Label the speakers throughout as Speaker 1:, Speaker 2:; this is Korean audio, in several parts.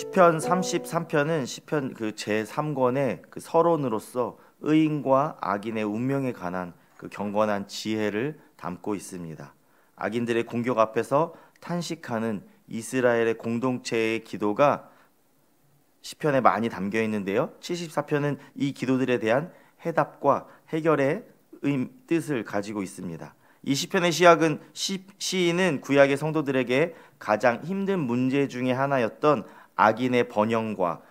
Speaker 1: 시편 33편은 시편 그 제3권의 그 서론으로서 의인과 악인의 운명에 관한 그 경건한 지혜를 담고 있습니다. 악인들의 공격 앞에서 탄식하는 이스라엘의 공동체의 기도가 시편에 많이 담겨 있는데요. 74편은 이 기도들에 대한 해답과 해결의 뜻을 가지고 있습니다. 이 시편의 시인은 구약의 성도들에게 가장 힘든 문제 중에 하나였던 악인의 번영과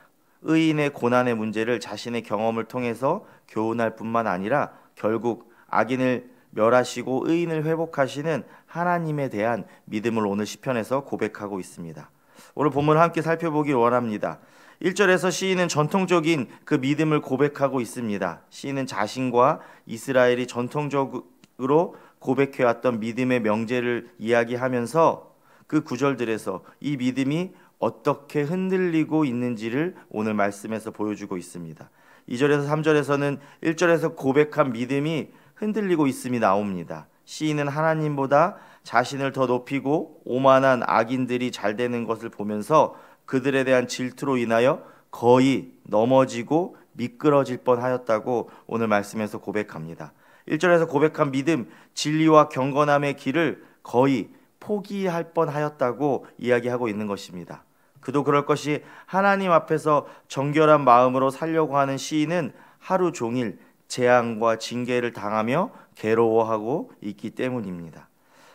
Speaker 1: 의인의 고난의 문제를 자신의 경험을 통해서 교훈할 뿐만 아니라 결국 악인을 멸하시고 의인을 회복하시는 하나님에 대한 믿음을 오늘 시편에서 고백하고 있습니다. 오늘 본문을 함께 살펴보길 원합니다. 1절에서 시인은 전통적인 그 믿음을 고백하고 있습니다. 시인은 자신과 이스라엘이 전통적으로 고백해왔던 믿음의 명제를 이야기하면서 그 구절들에서 이 믿음이 어떻게 흔들리고 있는지를 오늘 말씀에서 보여주고 있습니다. 2절에서 3절에서는 1절에서 고백한 믿음이 흔들리고 있음이 나옵니다. 시인은 하나님보다 자신을 더 높이고 오만한 악인들이 잘 되는 것을 보면서 그들에 대한 질투로 인하여 거의 넘어지고 미끄러질 뻔하였다고 오늘 말씀에서 고백합니다. 1절에서 고백한 믿음, 진리와 경건함의 길을 거의 포기할 뻔하였다고 이야기하고 있는 것입니다. 그도 그럴 것이 하나님 앞에서 정결한 마음으로 살려고 하는 시인은 하루 종일 재앙과 징계를 당하며 괴로워하고 있기 때문입니다.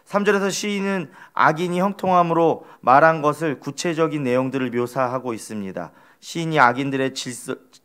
Speaker 1: 3절에서 시인은 악인이 형통함으로 말한 것을 구체적인 내용들을 묘사하고 있습니다. 시인이 악인들의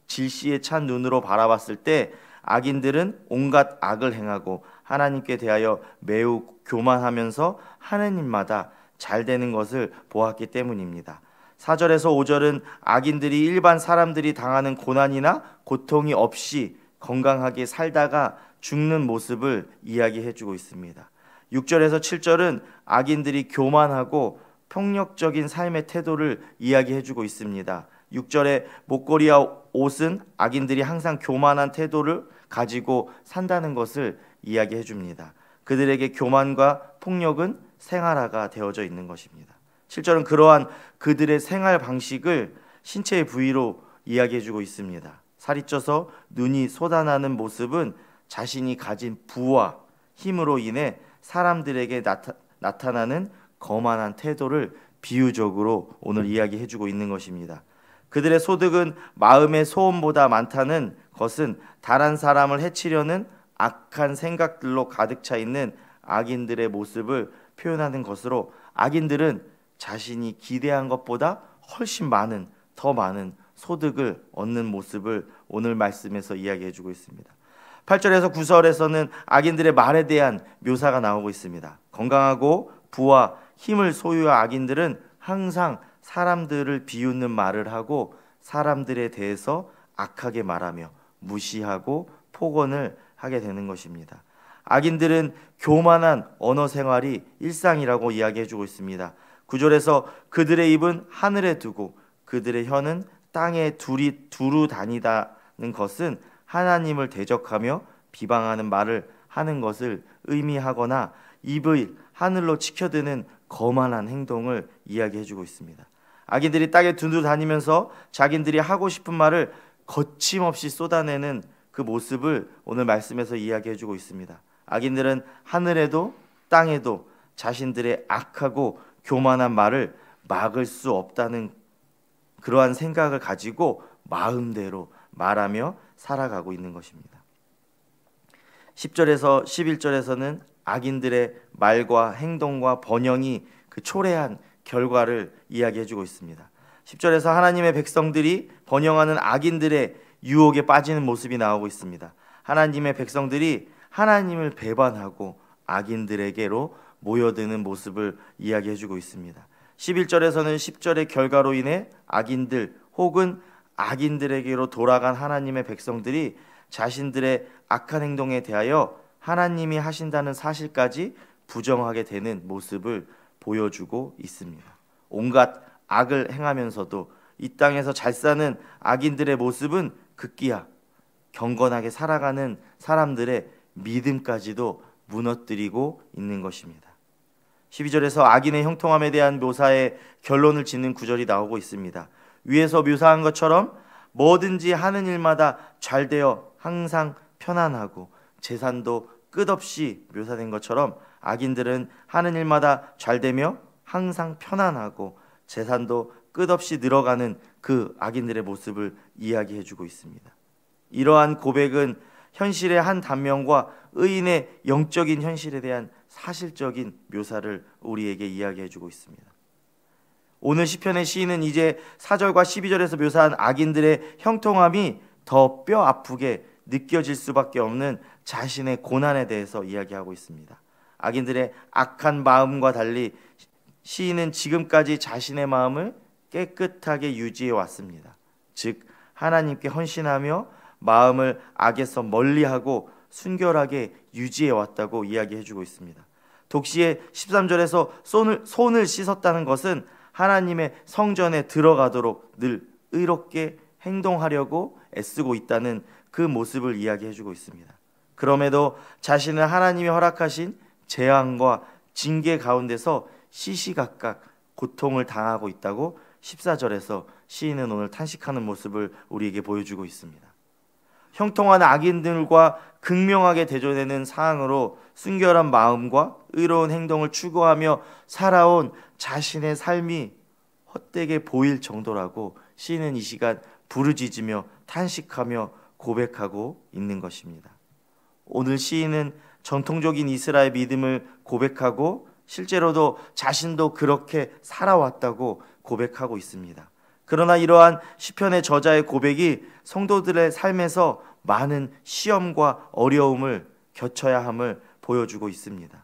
Speaker 1: 질시에 찬 눈으로 바라봤을 때 악인들은 온갖 악을 행하고 하나님께 대하여 매우 교만하면서 하느님마다 잘 되는 것을 보았기 때문입니다. 4절에서 5절은 악인들이 일반 사람들이 당하는 고난이나 고통이 없이 건강하게 살다가 죽는 모습을 이야기해주고 있습니다. 6절에서 7절은 악인들이 교만하고 폭력적인 삶의 태도를 이야기해주고 있습니다. 6절의 목걸이와 옷은 악인들이 항상 교만한 태도를 가지고 산다는 것을 이야기해줍니다. 그들에게 교만과 폭력은 생활화가 되어져 있는 것입니다. 7절은 그러한 그들의 생활 방식을 신체의 부위로 이야기해주고 있습니다. 살이 쪄서 눈이 쏟아나는 모습은 자신이 가진 부와 힘으로 인해 사람들에게 나타나는 거만한 태도를 비유적으로 오늘 이야기해주고 있는 것입니다. 그들의 소득은 마음의 소원보다 많다는 것은 다른 사람을 해치려는 악한 생각들로 가득 차 있는 악인들의 모습을 표현하는 것으로 악인들은 자신이 기대한 것보다 훨씬 더 많은 소득을 얻는 모습을 오늘 말씀에서 이야기해주고 있습니다. 8절에서 9절에서는 악인들의 말에 대한 묘사가 나오고 있습니다. 건강하고 부와 힘을 소유한 악인들은 항상 사람들을 비웃는 말을 하고 사람들에 대해서 악하게 말하며 무시하고 폭언을 하게 되는 것입니다. 악인들은 교만한 언어 생활이 일상이라고 이야기해주고 있습니다. 9절에서 그들의 입은 하늘에 두고 그들의 혀는 땅에 두루 다니다는 것은 하나님을 대적하며 비방하는 말을 하는 것을 의미하거나 입을 하늘로 치켜드는 거만한 행동을 이야기해주고 있습니다. 악인들이 땅에 두루 다니면서 자기들이 하고 싶은 말을 거침없이 쏟아내는 그 모습을 오늘 말씀에서 이야기해주고 있습니다. 악인들은 하늘에도 땅에도 자신들의 악하고 교만한 말을 막을 수 없다는 그러한 생각을 가지고 마음대로 말하며 살아가고 있는 것입니다. 10절에서 11절에서는 악인들의 말과 행동과 번영이 그 초래한 결과를 이야기해주고 있습니다. 10절에서 하나님의 백성들이 번영하는 악인들의 유혹에 빠지는 모습이 나오고 있습니다. 하나님의 백성들이 하나님을 배반하고 악인들에게로 모여드는 모습을 이야기해주고 있습니다. 11절에서는 10절의 결과로 인해 악인들 혹은 악인들에게로 돌아간 하나님의 백성들이 자신들의 악한 행동에 대하여 하나님이 하신다는 사실까지 부정하게 되는 모습을 보여주고 있습니다. 온갖 악을 행하면서도 이 땅에서 잘 사는 악인들의 모습은 급기야 경건하게 살아가는 사람들의 믿음까지도 무너뜨리고 있는 것입니다. 12절에서 악인의 형통함에 대한 묘사의 결론을 짓는 구절이 나오고 있습니다. 위에서 묘사한 것처럼 뭐든지 하는 일마다 잘되어 항상 편안하고, 재산도 끝없이 묘사된 것처럼 악인들은 하는 일마다 잘되며 항상 편안하고 재산도 끝없이 늘어가는 그 악인들의 모습을 이야기해 주고 있습니다. 이러한 고백은 현실의 한 단면과 의인의 영적인 현실에 대한 사실적인 묘사를 우리에게 이야기해 주고 있습니다. 오늘 시편의 시인은 이제 4절과 12절에서 묘사한 악인들의 형통함이 더 뼈 아프게 느껴질 수밖에 없는 자신의 고난에 대해서 이야기하고 있습니다. 악인들의 악한 마음과 달리 시인은 지금까지 자신의 마음을 깨끗하게 유지해 왔습니다. 즉 하나님께 헌신하며 마음을 악에서 멀리하고 순결하게 유지해 왔다고 이야기해 주고 있습니다. 독시의 13절에서 손을 씻었다는 것은 하나님의 성전에 들어가도록 늘 의롭게 행동하려고 애쓰고 있다는 그 모습을 이야기해 주고 있습니다. 그럼에도 자신을 하나님이 허락하신 재앙과 징계 가운데서 시시각각 고통을 당하고 있다고 14절에서 시인은 오늘 탄식하는 모습을 우리에게 보여주고 있습니다. 형통한 악인들과 극명하게 대조되는 상황으로 순결한 마음과 의로운 행동을 추구하며 살아온 자신의 삶이 헛되게 보일 정도라고 시인은 이 시간 부르짖으며 탄식하며 고백하고 있는 것입니다. 오늘 시인은 전통적인 이스라엘 믿음을 고백하고 실제로도 자신도 그렇게 살아왔다고 고백하고 있습니다. 그러나 이러한 시편의 저자의 고백이 성도들의 삶에서 많은 시험과 어려움을 겪어야 함을 보여주고 있습니다.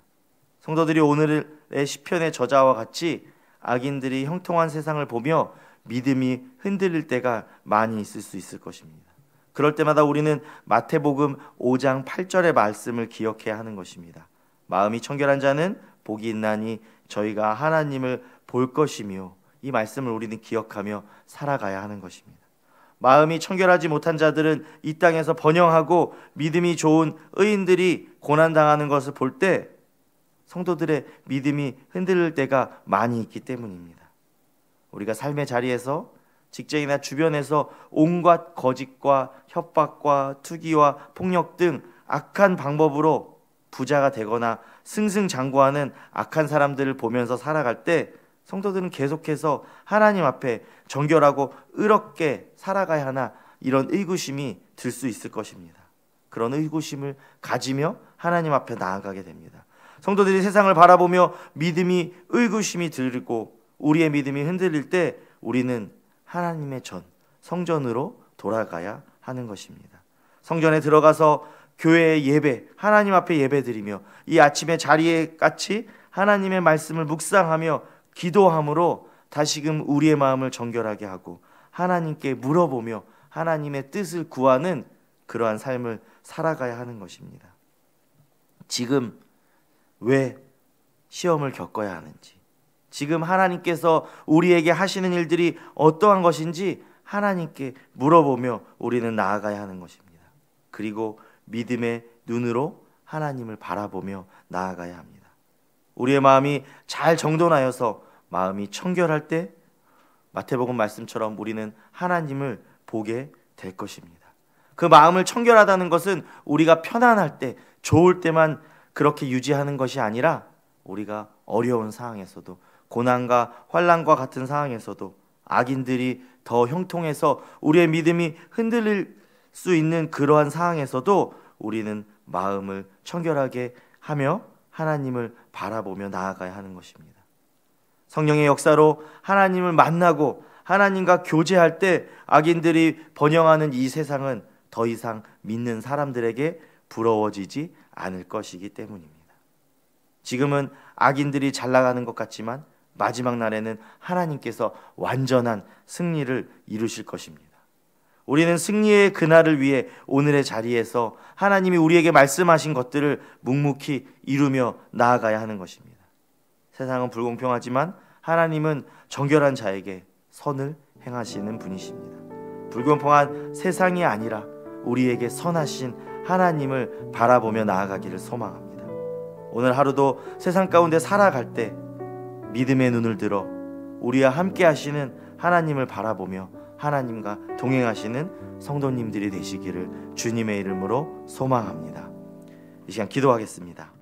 Speaker 1: 성도들이 오늘의 시편의 저자와 같이 악인들이 형통한 세상을 보며 믿음이 흔들릴 때가 많이 있을 수 있을 것입니다. 그럴 때마다 우리는 마태복음 5장 8절의 말씀을 기억해야 하는 것입니다. 마음이 청결한 자는 복이 있나니 저희가 하나님을 볼 것이며, 이 말씀을 우리는 기억하며 살아가야 하는 것입니다. 마음이 청결하지 못한 자들은 이 땅에서 번영하고 믿음이 좋은 의인들이 고난당하는 것을 볼 때 성도들의 믿음이 흔들릴 때가 많이 있기 때문입니다. 우리가 삶의 자리에서, 직장이나 주변에서 온갖 거짓과 협박과 투기와 폭력 등 악한 방법으로 부자가 되거나 승승장구하는 악한 사람들을 보면서 살아갈 때 성도들은 계속해서 하나님 앞에 정결하고 의롭게 살아가야 하나, 이런 의구심이 들 수 있을 것입니다. 그런 의구심을 가지며 하나님 앞에 나아가게 됩니다. 성도들이 세상을 바라보며 믿음이 의구심이 들고 우리의 믿음이 흔들릴 때 우리는 하나님의 성전으로 돌아가야 하는 것입니다. 성전에 들어가서 교회의 예배, 하나님 앞에 예배드리며 이 아침의 자리에 같이 하나님의 말씀을 묵상하며 기도함으로 다시금 우리의 마음을 정결하게 하고 하나님께 물어보며 하나님의 뜻을 구하는 그러한 삶을 살아가야 하는 것입니다. 지금 왜 시험을 겪어야 하는지, 지금 하나님께서 우리에게 하시는 일들이 어떠한 것인지 하나님께 물어보며 우리는 나아가야 하는 것입니다. 그리고 믿음의 눈으로 하나님을 바라보며 나아가야 합니다. 우리의 마음이 잘 정돈하여서 마음이 청결할 때 마태복음 말씀처럼 우리는 하나님을 보게 될 것입니다. 그 마음을 청결하다는 것은 우리가 편안할 때, 좋을 때만 그렇게 유지하는 것이 아니라 우리가 어려운 상황에서도, 고난과 환난과 같은 상황에서도, 악인들이 더 형통해서 우리의 믿음이 흔들릴 수 있는 그러한 상황에서도 우리는 마음을 청결하게 하며 하나님을 바라보며 나아가야 하는 것입니다. 성령의 역사로 하나님을 만나고 하나님과 교제할 때 악인들이 번영하는 이 세상은 더 이상 믿는 사람들에게 부러워지지 않을 것이기 때문입니다. 지금은 악인들이 잘 나가는 것 같지만 마지막 날에는 하나님께서 완전한 승리를 이루실 것입니다. 우리는 승리의 그날을 위해 오늘의 자리에서 하나님이 우리에게 말씀하신 것들을 묵묵히 이루며 나아가야 하는 것입니다. 세상은 불공평하지만 하나님은 정결한 자에게 선을 행하시는 분이십니다. 불공평한 세상이 아니라 우리에게 선하신 하나님을 바라보며 나아가기를 소망합니다. 오늘 하루도 세상 가운데 살아갈 때 믿음의 눈을 들어 우리와 함께 하시는 하나님을 바라보며 하나님과 동행하시는 성도님들이 되시기를 주님의 이름으로 소망합니다. 이 시간 기도하겠습니다.